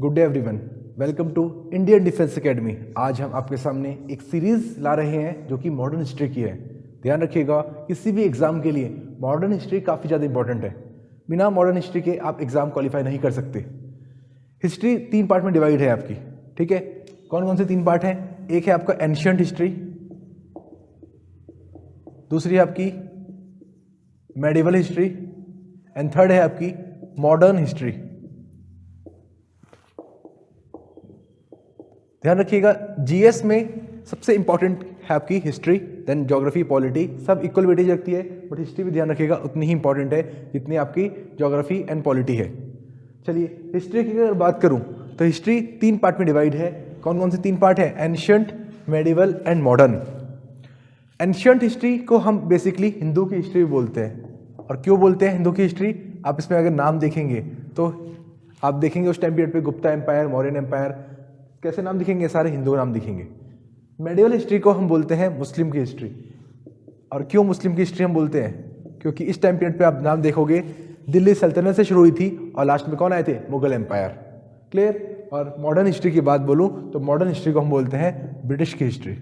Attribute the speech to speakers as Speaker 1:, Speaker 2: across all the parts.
Speaker 1: Good day everyone, welcome to Indian defence academy. आज हम आपके सामने एक सीरीज ला रहे हैं जो कि मॉडर्न हिस्ट्री की है। ध्यान रखिएगा, किसी भी एग्जाम के लिए मॉडर्न हिस्ट्री काफ़ी ज़्यादा इंपॉर्टेंट है। बिना मॉडर्न हिस्ट्री के आप एग्जाम क्वालिफाई नहीं कर सकते। हिस्ट्री 3 पार्ट में डिवाइड है आपकी, ठीक है। कौन कौन से 3 पार्ट हैं? एक है आपका एंशियंट हिस्ट्री, दूसरी है आपकी मेडिवल हिस्ट्री एंड थर्ड है आपकी मॉडर्न हिस्ट्री। ध्यान रखिएगा, जीएस में सबसे इंपॉर्टेंट है आपकी हिस्ट्री, देन ज्योग्राफी, पॉलिटी, सब इक्वल वेटेज रखती है, बट हिस्ट्री भी ध्यान रखिएगा उतनी ही इंपॉर्टेंट है जितनी आपकी ज्योग्राफी एंड पॉलिटी है। चलिए, हिस्ट्री की अगर बात करूं तो हिस्ट्री 3 पार्ट में डिवाइड है। कौन कौन से 3 पार्ट है? Ancient, medieval and modern. Ancient history को हम बेसिकली हिंदू की हिस्ट्री बोलते हैं। और क्यों बोलते हैं हिंदू की हिस्ट्री? आप इसमें अगर नाम देखेंगे तो आप देखेंगे उस टाइम पीरियड पे गुप्ता एम्पायर, मौर्यन एम्पायर, कैसे नाम दिखेंगे? सारे हिंदू नाम दिखेंगे। मेडिवल हिस्ट्री को हम बोलते हैं मुस्लिम की हिस्ट्री। और क्यों मुस्लिम की हिस्ट्री हम बोलते हैं? क्योंकि इस टाइम पीरियड पे आप नाम देखोगे दिल्ली सल्तनत से शुरू हुई थी और लास्ट में कौन आए थे? मुगल एम्पायर। क्लियर? और मॉडर्न हिस्ट्री की बात बोलूँ तो मॉडर्न हिस्ट्री को हम बोलते हैं ब्रिटिश की हिस्ट्री।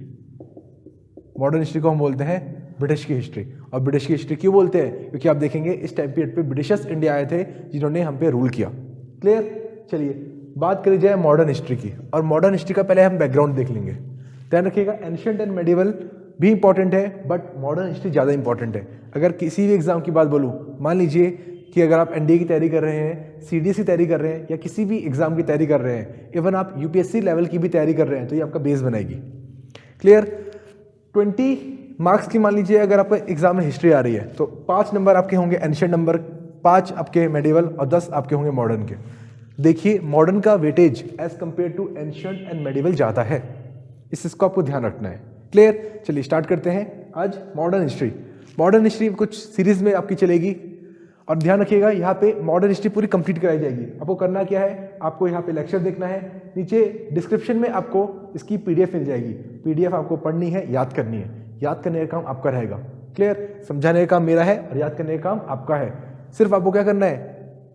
Speaker 1: मॉडर्न हिस्ट्री को हम बोलते हैं ब्रिटिश की हिस्ट्री। और ब्रिटिश की हिस्ट्री क्यों बोलते हैं? क्योंकि आप देखेंगे इस टाइम पीरियड पे ब्रिटिशर्स इंडिया आए थे जिन्होंने हम पे रूल किया। क्लियर? चलिए, बात करी जाए मॉडर्न हिस्ट्री की। और मॉडर्न हिस्ट्री का पहले हम बैकग्राउंड देख लेंगे। ध्यान रखिएगा, एंशियंट एंड मेडिवल भी इंपॉर्टेंट है, बट मॉडर्न हिस्ट्री ज़्यादा इंपॉर्टेंट है। अगर किसी भी एग्जाम की बात बोलूँ, मान लीजिए कि अगर आप एनडीए की तैयारी कर रहे हैं, सीडीएस की तैयारी कर रहे हैं, या किसी भी एग्जाम की तैयारी कर रहे हैं, इवन आप यूपीएससी लेवल की भी तैयारी कर रहे हैं, तो ये आपका बेस बनाएगी। क्लियर? 20 मार्क्स की मान लीजिए अगर आपका एग्जाम में हिस्ट्री आ रही है तो 5 नंबर आपके होंगे एंशियंट नंबर, 5 आपके मेडिवल और 10 आपके होंगे मॉडर्न के। देखिए, मॉडर्न का weightage as compare to ancient and medieval ज़्यादा है, इसको आपको ध्यान रखना है। क्लियर? चलिए स्टार्ट करते हैं आज मॉडर्न हिस्ट्री। मॉडर्न हिस्ट्री कुछ सीरीज में आपकी चलेगी। और ध्यान रखिएगा, यहाँ पे मॉडर्न हिस्ट्री पूरी कंप्लीट कराई जाएगी। आपको करना क्या है? आपको यहाँ पे लेक्चर देखना है, नीचे डिस्क्रिप्शन में आपको इसकी पीडीएफ मिल जाएगी। पीडीएफ आपको पढ़नी है, याद करनी है। याद करने का काम आपका रहेगा। क्लियर? समझाने का काम मेरा है और याद करने का काम आपका है। सिर्फ आपको क्या करना है,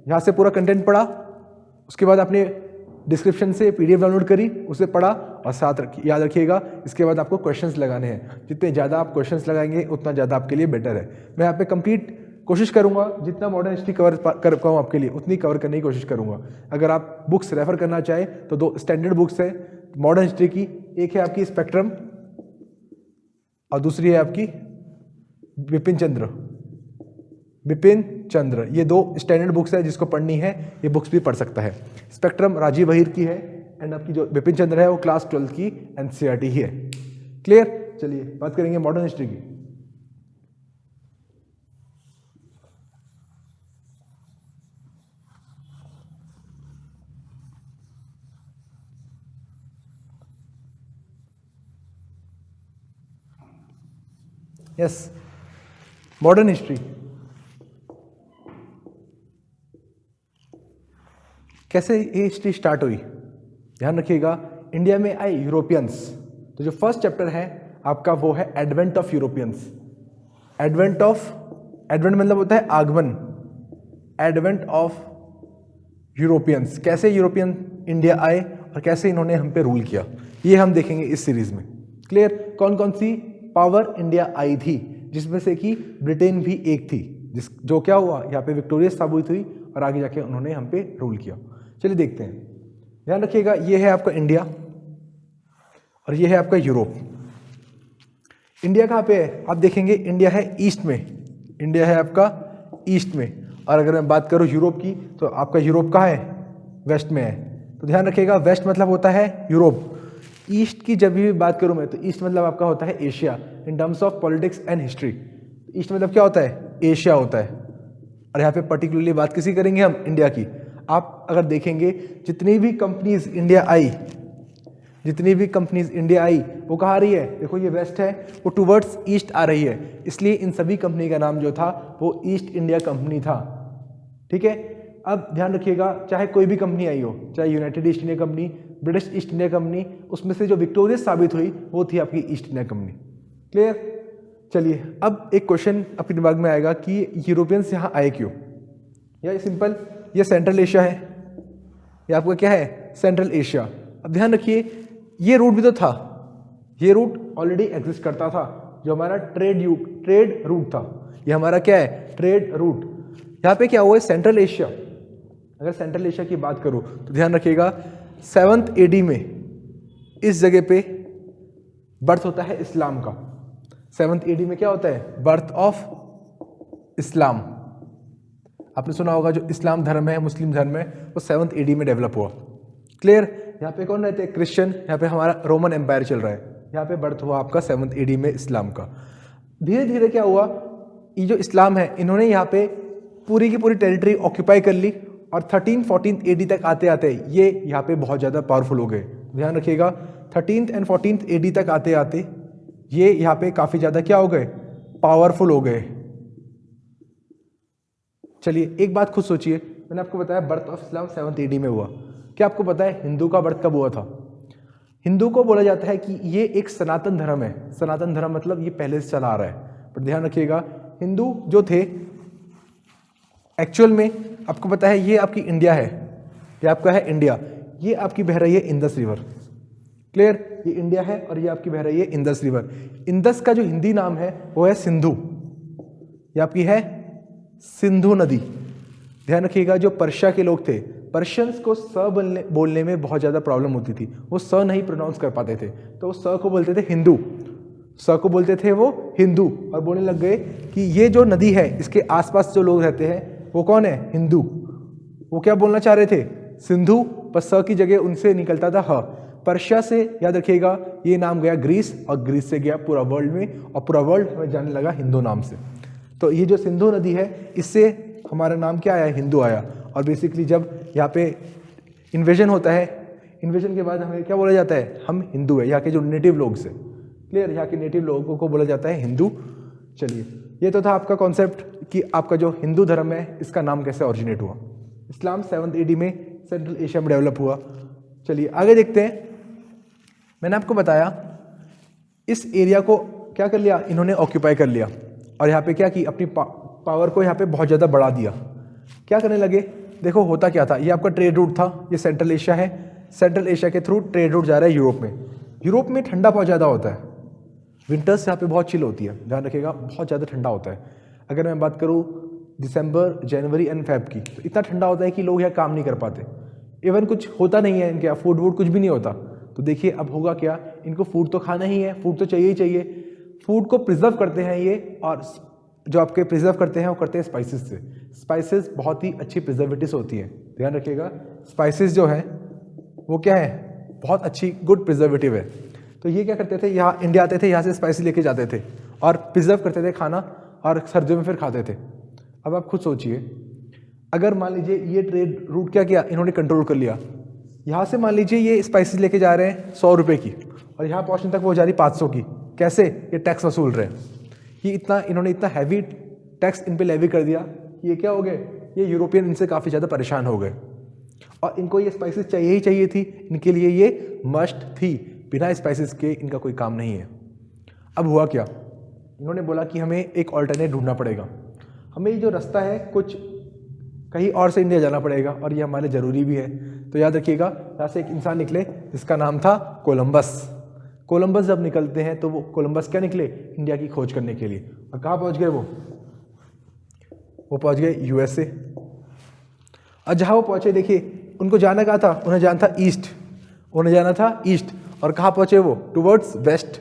Speaker 1: यहाँ से पूरा कंटेंट पढ़ा, उसके बाद आपने डिस्क्रिप्शन से पीडीएफ डाउनलोड करी, उसे पढ़ा और साथ याद रखिएगा। इसके बाद आपको क्वेश्चंस लगाने हैं। जितने ज़्यादा आप क्वेश्चंस लगाएंगे उतना ज़्यादा आपके लिए बेटर है। मैं यहाँ पे कंप्लीट कोशिश करूंगा जितना मॉडर्न हिस्ट्री कवर कर पाऊँ आपके लिए उतनी कवर करने की कोशिश करूंगा। अगर आप बुक्स रेफर करना चाहें तो 2 स्टैंडर्ड बुक्स है मॉडर्न हिस्ट्री की। एक है आपकी स्पेक्ट्रम और दूसरी है आपकी बिपिन चंद्र। ये 2 स्टैंडर्ड बुक्स है, जिसको पढ़नी है ये बुक्स भी पढ़ सकता है। स्पेक्ट्रम राजीव वहीर की है एंड आपकी जो बिपिन चंद्र है वो क्लास 12 की एनसीईआरटी ही है। क्लियर? चलिए बात करेंगे मॉडर्न हिस्ट्री की। यस, मॉडर्न हिस्ट्री कैसे ये हिस्ट्री स्टार्ट हुई? ध्यान रखिएगा, इंडिया में आए यूरोपियंस। तो जो फर्स्ट चैप्टर है आपका वो है एडवेंट ऑफ यूरोपियंस। एडवेंट मतलब होता है आगमन। एडवेंट ऑफ यूरोपियंस, कैसे यूरोपियन इंडिया आए और कैसे इन्होंने हम पे रूल किया, ये हम देखेंगे इस सीरीज में। क्लियर? कौन कौन सी पावर इंडिया आई थी, जिसमें से कि ब्रिटेन भी एक थी, जो क्या हुआ यहाँ पे विक्टोरियस साबित हुई और आगे जाके उन्होंने हम पे रूल किया। चलिए देखते हैं। ध्यान रखिएगा, ये है आपका इंडिया और ये है आपका यूरोप। इंडिया कहाँ पे है? आप देखेंगे इंडिया है ईस्ट में। इंडिया है आपका ईस्ट में। और अगर मैं बात करूँ यूरोप की तो आपका यूरोप कहाँ है? वेस्ट में है। तो ध्यान रखिएगा, वेस्ट मतलब होता है यूरोप। ईस्ट की जब भी बात करूँ मैं तो ईस्ट मतलब आपका होता है Asia in terms of politics and history. East मतलब क्या होता है? एशिया होता है। और यहाँ पे पर्टिकुलरली बात किसी करेंगे हम? इंडिया की। आप अगर देखेंगे जितनी भी कंपनीज इंडिया आई वो कहाँ आ रही है? देखो ये वेस्ट है, वो टुवर्ड्स ईस्ट आ रही है। इसलिए इन सभी कंपनी का नाम जो था वो ईस्ट इंडिया कंपनी था। ठीक है? अब ध्यान रखिएगा, चाहे कोई भी कंपनी आई हो, चाहे United east India company, British east India company, उसमें से जो विक्टोरियस साबित हुई वो थी आपकी ईस्ट इंडिया कंपनी। क्लियर? चलिए, अब एक क्वेश्चन आपके दिमाग में आएगा कि यूरोपियंस यहाँ आए क्यों? या सिंपल, ये सेंट्रल एशिया है, ये आपका क्या है? Central Asia. अब ध्यान रखिए ये रूट भी तो था, ये रूट ऑलरेडी एग्जिस्ट करता था, जो हमारा ट्रेड रूट था। ये हमारा क्या है? Trade route. यहाँ पे क्या हुआ है? Central Asia. अगर सेंट्रल एशिया की बात करूँ तो ध्यान रखिएगा 7th AD में इस जगह पे बर्थ होता है इस्लाम का। 7th AD में क्या होता है? Birth of Islam. आपने सुना होगा जो इस्लाम धर्म है, मुस्लिम धर्म है, वो 7th AD में डेवलप हुआ। क्लियर? यहाँ पे कौन रहते हैं? क्रिश्चियन। यहाँ पे हमारा रोमन एम्पायर चल रहा है। यहाँ पे बर्थ हुआ आपका 7th AD में इस्लाम का। धीरे धीरे क्या हुआ, ये जो इस्लाम है इन्होंने यहाँ पे पूरी की पूरी टेरिटरी ऑक्यूपाई कर ली और 13th-14th AD तक आते आते ये यहाँ पे बहुत ज़्यादा पावरफुल हो गए। ध्यान रखिएगा 13th and 14th AD तक आते आते ये यहाँ पे काफ़ी ज़्यादा क्या हो गए? पावरफुल हो गए। चलिए एक बात खुद सोचिए, मैंने आपको बताया birth of Islam 7th AD में हुआ। क्या आपको पता है हिंदू का बर्थ कब हुआ था? हिंदू को बोला जाता है कि ये एक सनातन धर्म है। सनातन धर्म मतलब ये पहले से चला आ रहा है। पर ध्यान रखिएगा हिंदू जो थे एक्चुअल में आपको पता है ये आपकी इंडिया है, ये आपका है इंडिया, ये आपकी बह रही है इंदस रिवर। क्लियर? ये इंडिया है और ये आपकी बह रही है इंदस रिवर। इंदस का जो हिंदी नाम है वो है सिंधु, ये आपकी है सिंधु नदी। ध्यान रखिएगा जो पर्शिया के लोग थे, पर्शियंस को स बोलने में बहुत ज़्यादा प्रॉब्लम होती थी, वो स नहीं प्रोनाउंस कर पाते थे, तो वो स को बोलते थे हिंदू, स को बोलते थे वो हिंदू, और बोलने लग गए कि ये जो नदी है इसके आसपास जो लोग रहते हैं वो कौन है? हिंदू। वो क्या बोलना चाह रहे थे? सिंधु, पर स की जगह उनसे निकलता था ह। पर्शिया से याद रखिएगा ये नाम गया ग्रीस, और ग्रीस से गया पूरा वर्ल्ड में, और पूरा वर्ल्ड हमें जानने लगा हिंदू नाम से। तो ये जो सिंधु नदी है इससे हमारा नाम क्या आया? हिंदू आया। और बेसिकली जब यहाँ पे इन्वेजन होता है, इन्वेजन के बाद हमें क्या बोला जाता है? हम हिंदू है। यहाँ के जो नेटिव लोग से, क्लियर? यहाँ के नेटिव लोगों को बोला जाता है हिंदू। चलिए ये तो था आपका कॉन्सेप्ट कि आपका जो हिंदू धर्म है इसका नाम कैसे ऑरिजिनेट हुआ। इस्लाम 7th AD में सेंट्रल एशिया में डेवलप हुआ। चलिए आगे देखते हैं। मैंने आपको बताया इस एरिया को क्या कर लिया इन्होंने? ऑक्यूपाई कर लिया, और यहाँ पे क्या की अपनी पावर को यहाँ पे बहुत ज़्यादा बढ़ा दिया। क्या करने लगे? देखो होता क्या था, ये आपका ट्रेड रूट था, ये सेंट्रल एशिया है, सेंट्रल एशिया के थ्रू ट्रेड रूट जा रहा है यूरोप में। यूरोप में ठंडा बहुत ज़्यादा होता है, विंटर्स यहाँ पे बहुत चिल होती है। ध्यान रखिएगा बहुत ज़्यादा ठंडा होता है। अगर मैं बात करूँ दिसंबर, जनवरी एंड फेब की, तो इतना ठंडा होता है कि लोग यहाँ काम नहीं कर पाते। इवन कुछ होता नहीं है इनके यहाँ, फूड वूड कुछ भी नहीं होता। तो देखिए अब होगा क्या, इनको फूड तो खाना ही है, फूड तो चाहिए ही चाहिए। फूड को प्रिजर्व करते हैं ये, और जो आपके प्रिजर्व करते हैं वो करते हैं स्पाइसेस से। स्पाइसेस बहुत ही अच्छी प्रिजर्वेटिव्स होती हैं। ध्यान रखिएगा स्पाइसेस जो है वो क्या है? बहुत अच्छी गुड प्रिजर्वेटिव है। तो ये क्या करते थे, यहाँ इंडिया आते थे, यहाँ से स्पाइसेस लेके जाते थे और प्रिजर्व करते थे खाना, और सर्दियों में फिर खाते थे। अब आप खुद सोचिए, अगर मान लीजिए ये ट्रेड रूट क्या किया इन्होंने? कंट्रोल कर लिया। यहाँ से मान लीजिए ये स्पाइसेस लेके जा रहे हैं 100 रुपये की, और यहाँ पहुँचने तक वो जा रही 500 की। कैसे? ये टैक्स वसूल रहे हैं। ये इन्होंने इतना हैवी टैक्स इन पे लेवी कर दिया, ये क्या हो गए? ये यूरोपियन इनसे काफ़ी ज़्यादा परेशान हो गए, और इनको ये स्पाइसेस चाहिए ही चाहिए थी। इनके लिए ये मस्ट थी, बिना स्पाइसेस के इनका कोई काम नहीं है। अब हुआ क्या, इन्होंने बोला कि हमें एक ऑल्टरनेट ढूंढना पड़ेगा, हमें ये जो रास्ता है कुछ कहीं और से इंडिया जाना पड़ेगा, और ये हमारे ज़रूरी भी है। तो याद रखिएगा यहाँ से एक इंसान निकले जिसका नाम था कोलंबस। कोलंबस जब निकलते हैं तो वो कोलंबस क्या निकले? इंडिया की खोज करने के लिए। और कहाँ पहुँच गए वो पहुँच गए USA। और जहाँ वो पहुँचे देखिए उनको जाना कहाँ था? उन्हें जाना था ईस्ट, उन्हें जाना था ईस्ट। और कहाँ पहुँचे वो? Towards waste.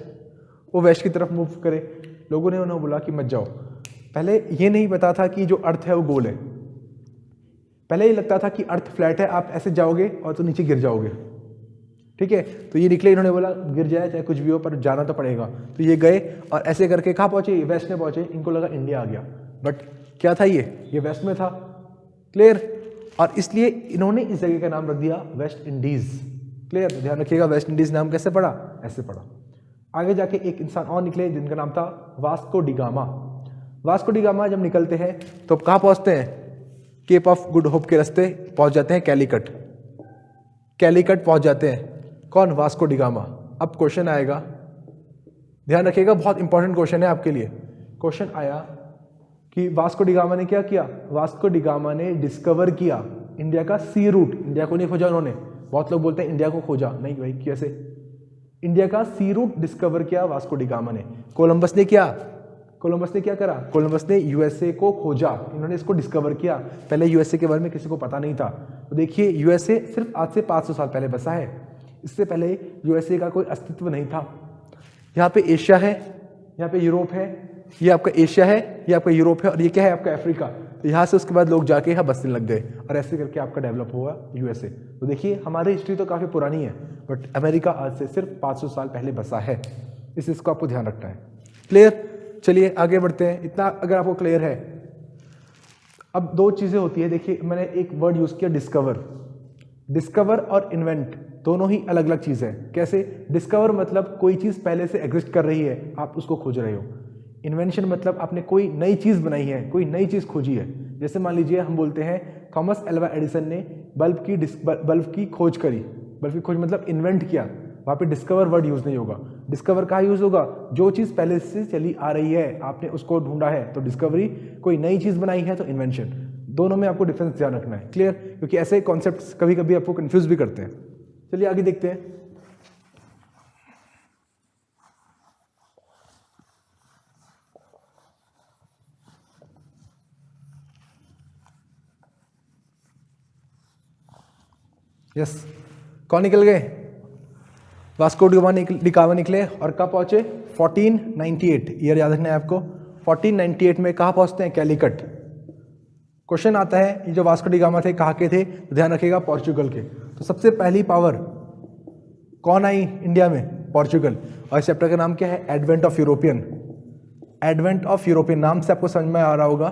Speaker 1: वो वेस्ट की तरफ मूव करे। लोगों ने उन्हें बोला कि मत जाओ। पहले ये नहीं पता था कि जो अर्थ है वो गोल है। पहले ये लगता था कि अर्थ फ्लैट है, आप ऐसे जाओगे और तो नीचे गिर जाओगे। ठीक है, तो ये निकले, इन्होंने बोला गिर जाए चाहे कुछ भी हो पर जाना तो पड़ेगा। तो ये गए और ऐसे करके कहाँ पहुँचे? वेस्ट में पहुँचे। इनको लगा इंडिया आ गया, बट क्या था ये वेस्ट में था। क्लियर? और इसलिए इन्होंने इस जगह का नाम रख दिया वेस्ट इंडीज़। क्लियर? तो ध्यान रखिएगा वेस्ट इंडीज़ नाम कैसे पड़ा? ऐसे पड़ा। आगे जाके एक इंसान और निकले जिनका नाम था Vasco D gamma. Vasco D gamma जब निकलते हैं तो कहाँ पहुँचते हैं? केप ऑफ गुड होप के रास्ते पहुँच जाते हैं कैलीकट। कैलीकट पहुँच जाते हैं कौन? Vasco D gamma. अब क्वेश्चन आएगा, ध्यान रखिएगा बहुत इंपॉर्टेंट क्वेश्चन है आपके लिए। क्वेश्चन आया कि वास्को डी गामा ने क्या किया? वास्को डी गामा ने डिस्कवर किया इंडिया का सी रूट। इंडिया को नहीं खोजा उन्होंने, बहुत लोग बोलते हैं इंडिया को खोजा, नहीं भाई कैसे, इंडिया का सी रूट डिस्कवर किया वास्को डी गामा ने। कोलंबस ने क्या करा, कोलंबस ने यूएसए को खोजा, इन्होंने इसको डिस्कवर किया। पहले यूएसए के बारे में किसी को पता नहीं था। तो देखिए यूएसए सिर्फ आज से 500 साल पहले बसा है, इससे पहले यूएसए का कोई अस्तित्व नहीं था। यहाँ पे एशिया है, यहाँ पे यूरोप है, ये आपका एशिया है, ये आपका यूरोप है, और ये क्या है आपका अफ्रीका। तो यहाँ से उसके बाद लोग जाके यहाँ बसने लग गए, और ऐसे करके आपका डेवलप हुआ यूएसए। तो देखिए हमारी हिस्ट्री तो काफ़ी पुरानी है, बट अमेरिका आज से सिर्फ 500 साल पहले बसा है। इस चीज़ को आपको ध्यान रखना है। क्लियर? चलिए आगे बढ़ते हैं। इतना अगर आपको क्लियर है, अब दो चीज़ें होती है। देखिए मैंने एक वर्ड यूज़ किया डिस्कवर और इन्वेंट, दोनों ही अलग अलग चीज़ है। कैसे? डिस्कवर मतलब कोई चीज़ पहले से एग्जिस्ट कर रही है, आप उसको खोज रहे हो। इन्वेंशन मतलब आपने कोई नई चीज़ बनाई है, कोई नई चीज़ खोजी है। जैसे मान लीजिए हम बोलते हैं थॉमस एल्वा एडिसन ने बल्ब की खोज करी। बल्ब की खोज मतलब इन्वेंट किया, वहाँ पे डिस्कवर वर्ड यूज़ नहीं होगा। डिस्कवर कहाँ यूज़ होगा? जो चीज़ पहले से चली आ रही है, आपने उसको ढूंढा है तो डिस्कवरी, कोई नई चीज़ बनाई है तो इन्वेंशन। दोनों में आपको डिफरेंस ध्यान रखना है। क्लियर? क्योंकि ऐसे कॉन्सेप्ट्स कभी कभी आपको कंफ्यूज भी करते हैं। चलिए आगे देखते हैं। यस, कौन निकल गए? वास्को डी गामा निकले, और कब पहुंचे? 1498। ईयर याद रखना है आपको। 1498 में कहाँ पहुंचते हैं? कैलीकट। क्वेश्चन आता है ये जो वास्को डी गामा थे कहाँ के थे? तो ध्यान रखिएगा पोर्चुगल के। तो सबसे पहली पावर कौन आई इंडिया में? पोर्चुगल। और इस चैप्टर का नाम क्या है? Advent of European. Advent of European नाम से आपको समझ में आ रहा होगा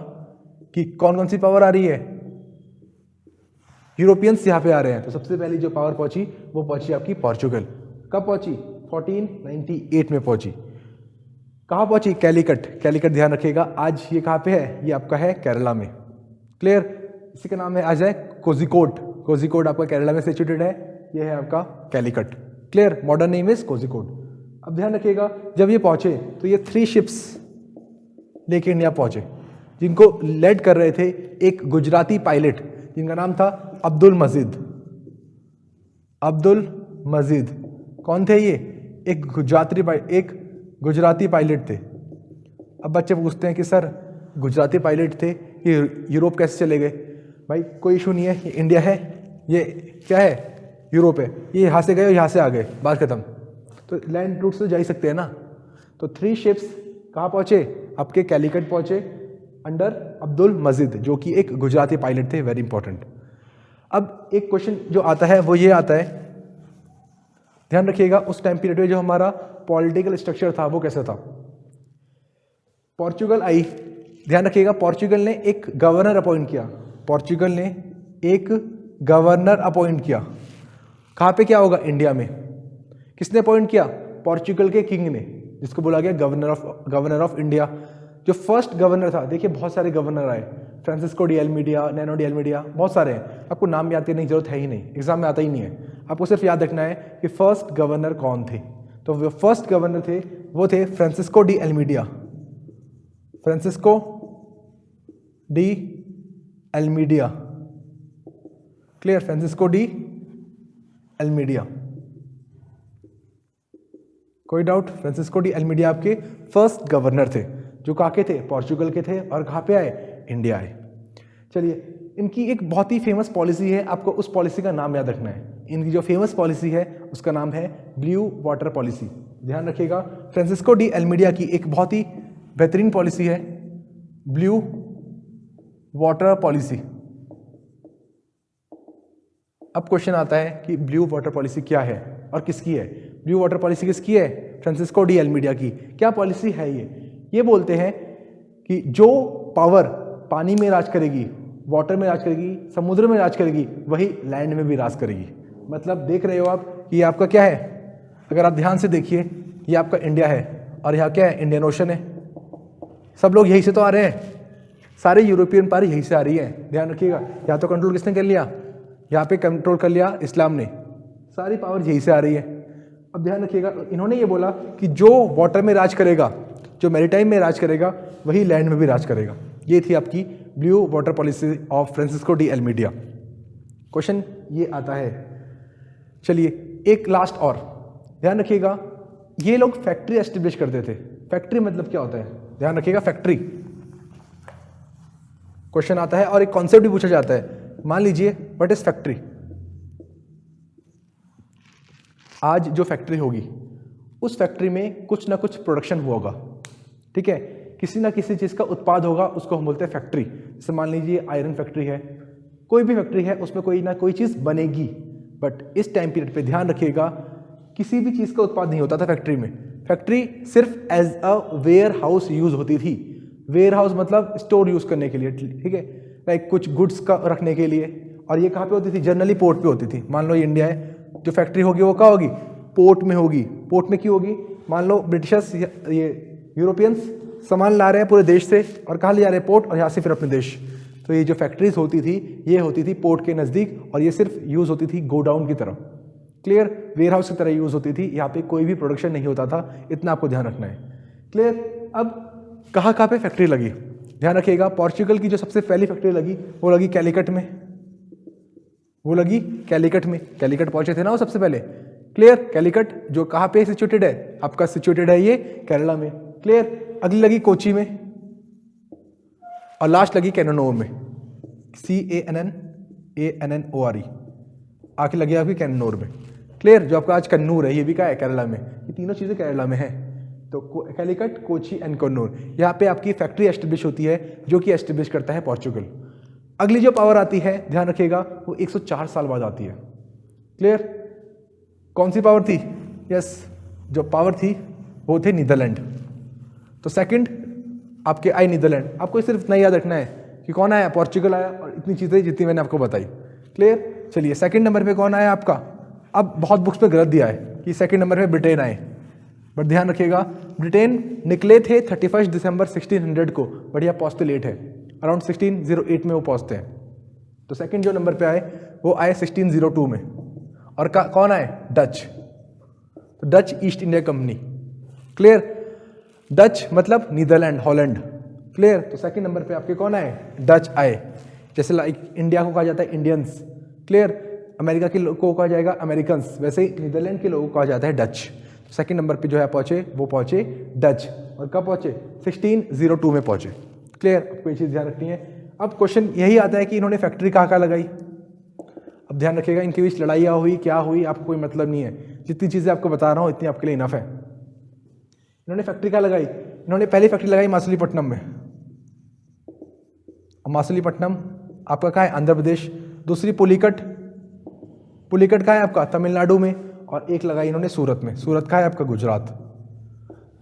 Speaker 1: कि कौन कौन सी पावर आ रही है। यूरोपियंस यहाँ पे आ रहे हैं। तो सबसे पहली जो पावर पहुंची वो पहुंची आपकी पोर्चुगल। कब पहुंची? 1498 में पहुंची। कहाँ पहुंची? कैलीकट। कैलीकट ध्यान रखिएगा, आज ये कहाँ पे है? ये आपका है केरला में। क्लियर? इसी का नाम है आ जाए कोझिकोड। कोझिकोड आपका केरला में सिचुएटेड है, ये है आपका Calicut. Clear? Modern name is Kozhikode. अब ध्यान रखिएगा, जब ये पहुंचे तो ये 3 शिप्स लेके इंडिया पहुंचे, जिनको लेड कर रहे थे एक गुजराती पायलट जिनका नाम था अब्दुल मजीद। कौन थे ये? एक गुजराती पायलट थे। अब बच्चे पूछते हैं कि सर गुजराती पायलट थे, ये यूरोप कैसे चले गए? भाई कोई इशू नहीं है, ये इंडिया है, ये क्या है? यूरोप है। ये यहाँ से गए और यहाँ से आ गए, बात खत्म। तो लैंड रूट से जा ही सकते हैं ना। तो 3 शिप्स कहाँ पहुँचे? आपके कैलीकट पहुँचे अंडर अब्दुल मजीद, जो कि एक गुजराती पायलट थे। Very important. अब एक क्वेश्चन जो आता है वो ये आता है, ध्यान रखिएगा उस टाइम पीरियड में जो हमारा पॉलिटिकल स्ट्रक्चर था वो कैसा था। पोर्चुगल आई, ध्यान रखिएगा पोर्चुगल ने एक गवर्नर अपॉइंट किया। कहाँ पे क्या होगा? इंडिया में। किसने अपॉइंट किया? पोर्चुगल के किंग ने, जिसको बोला गया गवर्नर ऑफ इंडिया। जो फर्स्ट गवर्नर था, देखिए बहुत सारे गवर्नर आए, फ्रांसिस्को डी एल्मीडिया, नैनो डी एल्मीडिया, बहुत सारे हैं। आपको नाम याद करने की जरूरत है ही नहीं, एग्जाम में आता ही नहीं है। आपको सिर्फ याद रखना है कि फर्स्ट गवर्नर कौन थे। तो जो फर्स्ट गवर्नर थे वो थे Francisco de Almeida. Clear? Francisco de Almeida. कोई डाउट? फ्रांसिस्को डी एल्मीडिया आपके फर्स्ट गवर्नर थे, जो कहाँ के थे? पोर्चुगल के थे, और कहाँ पे आए? इंडिया आए। चलिए, इनकी एक बहुत ही फेमस पॉलिसी है, आपको उस पॉलिसी का नाम याद रखना है। इनकी जो फेमस पॉलिसी है उसका नाम है ब्लू वाटर पॉलिसी। ध्यान रखिएगा, फ्रांसिस्को डी एल्मीडिया की एक बहुत ही बेहतरीन पॉलिसी है ब्लू वाटर पॉलिसी। अब क्वेश्चन आता है कि ब्लू वाटर पॉलिसी क्या है और किसकी है? ब्लू वाटर पॉलिसी किसकी है? फ्रांसिस्को डी एल्मीडिया की। क्या पॉलिसी है ये बोलते हैं कि जो पावर पानी में राज करेगी, वाटर में राज करेगी, समुद्र में राज करेगी, वही लैंड में भी राज करेगी। मतलब देख रहे हो आप कि ये आपका क्या है? अगर आप ध्यान से देखिए, ये आपका इंडिया है और यहाँ क्या है? इंडियन ओशन है। सब लोग यहीं से तो आ रहे हैं, सारे यूरोपियन पावर यहीं से आ रही है। ध्यान रखिएगा, यहाँ तो कंट्रोल किसने कर लिया? यहाँ पे कंट्रोल कर लिया इस्लाम ने। सारी पावर यहीं से आ रही है। अब ध्यान रखिएगा, इन्होंने ये बोला कि जो वाटर में राज करेगा, जो मैरीटाइम में राज करेगा, वही लैंड में भी राज करेगा। ये थी आपकी blue water policy of Francisco de Almeida. Question ये आता है चलिए एक लास्ट और ध्यान रखिएगा, ये लोग फैक्ट्री एस्टेब्लिश करते थे। फैक्ट्री मतलब क्या होता है, ध्यान रखिएगा, फैक्ट्री क्वेश्चन आता है और एक कॉन्सेप्ट भी पूछा जाता है। मान लीजिए व्हाट इज फैक्ट्री। आज जो फैक्ट्री होगी उस फैक्ट्री में कुछ ना कुछ प्रोडक्शन हुआ होगा, ठीक है, किसी ना किसी चीज़ का उत्पाद होगा, उसको हम बोलते हैं फैक्ट्री। जैसे मान लीजिए आयरन फैक्ट्री है, कोई भी फैक्ट्री है, उसमें कोई ना कोई चीज़ बनेगी। बट इस टाइम पीरियड पे ध्यान रखिएगा, किसी भी चीज़ का उत्पाद नहीं होता था फैक्ट्री में। फैक्ट्री सिर्फ as a warehouse use होती थी। वेयर हाउस मतलब स्टोर यूज करने के लिए, ठीक है, लाइक कुछ गुड्स का रखने के लिए। और ये कहाँ पे होती थी, जनरली पोर्ट पे होती थी। मान लो ये इंडिया है, जो फैक्ट्री होगी वो कहाँ होगी, पोर्ट में होगी। पोर्ट में क्यों होगी, मान लो ब्रिटिशर्स ये यूरोपियंस सामान ला रहे हैं पूरे देश से और कहाँ ले जा रहे हैं, पोर्ट, और यहाँ से फिर अपने देश। तो ये जो फैक्ट्रीज होती थी ये होती थी पोर्ट के नज़दीक, और ये सिर्फ यूज़ होती थी गोडाउन की तरह, क्लियर, वेयर हाउस की तरह यूज़ होती थी। यहाँ पे कोई भी प्रोडक्शन नहीं होता था, इतना आपको ध्यान रखना है, क्लियर। अब कहाँ कहाँ पे फैक्ट्री लगी, ध्यान रखिएगा। पोर्चुगल की जो सबसे पहली फैक्ट्री लगी वो लगी कैलिकट में, वो लगी कैलिकट में। कैलिकट पहुंचे थे ना वो सबसे पहले, क्लियर। कैलिकट जो कहाँ पे सिचुएटेड है, आपका सिचुएटेड है ये केरला में, क्लियर। अगली लगी कोची में और लास्ट लगी कैननोर में, CANNORE, आखिर लगी आपकी कैननोर में, क्लियर। जो आपका आज कन्नूर है ये भी क्या है, केरला में। ये तीनों चीज़ें केरला में हैं। तो कैलिकट, कोची एंड कन्नूर, यहाँ पे आपकी फैक्ट्री एस्टेब्लिश होती है, जो कि एस्टेब्लिश करता है पोर्चुगल। अगली जो पावर आती है, ध्यान रखिएगा, वो 104 साल बाद आती है, क्लियर। कौन सी पावर थी, यस, जो पावर थी वो थे नीदरलैंड। तो सेकंड आपके आए नीदरलैंड। आपको सिर्फ इतना याद रखना है कि कौन आया, पोर्चुगल आया, और इतनी चीज़ें जितनी मैंने आपको बताई, क्लियर। चलिए सेकंड नंबर पे कौन आया आपका, अब बहुत बुक्स पे गलत दिया है कि सेकंड नंबर पे ब्रिटेन आए, बट ध्यान रखिएगा ब्रिटेन निकले थे 31 दिसंबर 1600 को, बढ़िया पहुँचते लेट है, अराउंड 1608 में वो पहुँचते हैं। तो सेकंड जो नंबर पे आए वो आए 1602 में। और कौन आए, डच, तो Dutch east India company, clear. Dutch मतलब नीदरलैंड, हॉलैंड, क्लियर। तो सेकंड नंबर पे आपके कौन आए, डच आए। जैसे लाइक इंडिया को कहा जाता है इंडियंस, क्लियर। अमेरिका के लोगों को कहा जाएगा अमेरिकन्स, वैसे ही नीदरलैंड के लोगों को कहा जाता है डच। तो सेकंड नंबर पे जो है पहुंचे, वो पहुंचे डच, और कब पहुंचे, 1602 में पहुंचे, क्लियर। आपको ये चीज़ ध्यान रखनी है। अब क्वेश्चन यही आता है कि इन्होंने फैक्ट्री कहाँ कहाँ लगाई। अब ध्यान रखिएगा, इनके बीच लड़ाइयाँ हुई, क्या हुई, आपको कोई मतलब नहीं है। जितनी चीज़ें आपको बता रहा हूँ इतनी आपके लिए इनफ है। इन्होंने फैक्ट्री कहाँ लगाई, इन्होंने पहली फैक्ट्री लगाई मछलीपट्टनम में। मछलीपट्टनम आपका कहाँ है, आंध्र प्रदेश। दूसरी पुलिकट, पुलिकट कहाँ है आपका, तमिलनाडु में। और एक लगाई इन्होंने सूरत में, सूरत कहाँ है आपका, गुजरात।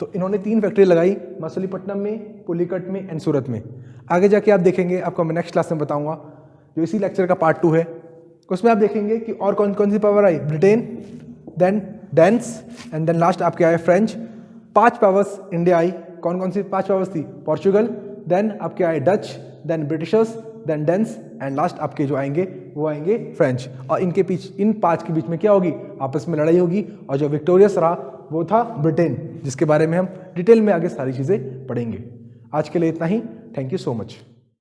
Speaker 1: तो इन्होंने 3 फैक्ट्री लगाई, मछलीपट्टनम में, पुलिकट में एंड सूरत में। आगे जाके आप देखेंगे, आपको मैं नेक्स्ट क्लास में बताऊंगा, जो इसी लेक्चर का पार्ट 2 है, उसमें आप देखेंगे कि और कौन कौन सी पावर आई, Britain, then Danes and then last आपके आए फ्रेंच। 5 पावर्स इंडिया आई, कौन कौन सी 5 पावर्स थी, पोर्चुगल, देन आपके आए Dutch, then Britishers, then Danes and last आपके जो आएंगे वो आएंगे फ्रेंच। और इनके बीच, इन 5 के बीच में क्या होगी, आपस में लड़ाई होगी, और जो विक्टोरियस रहा वो था ब्रिटेन, जिसके बारे में हम डिटेल में आगे सारी चीज़ें पढ़ेंगे। आज के लिए इतना ही, थैंक यू सो मच।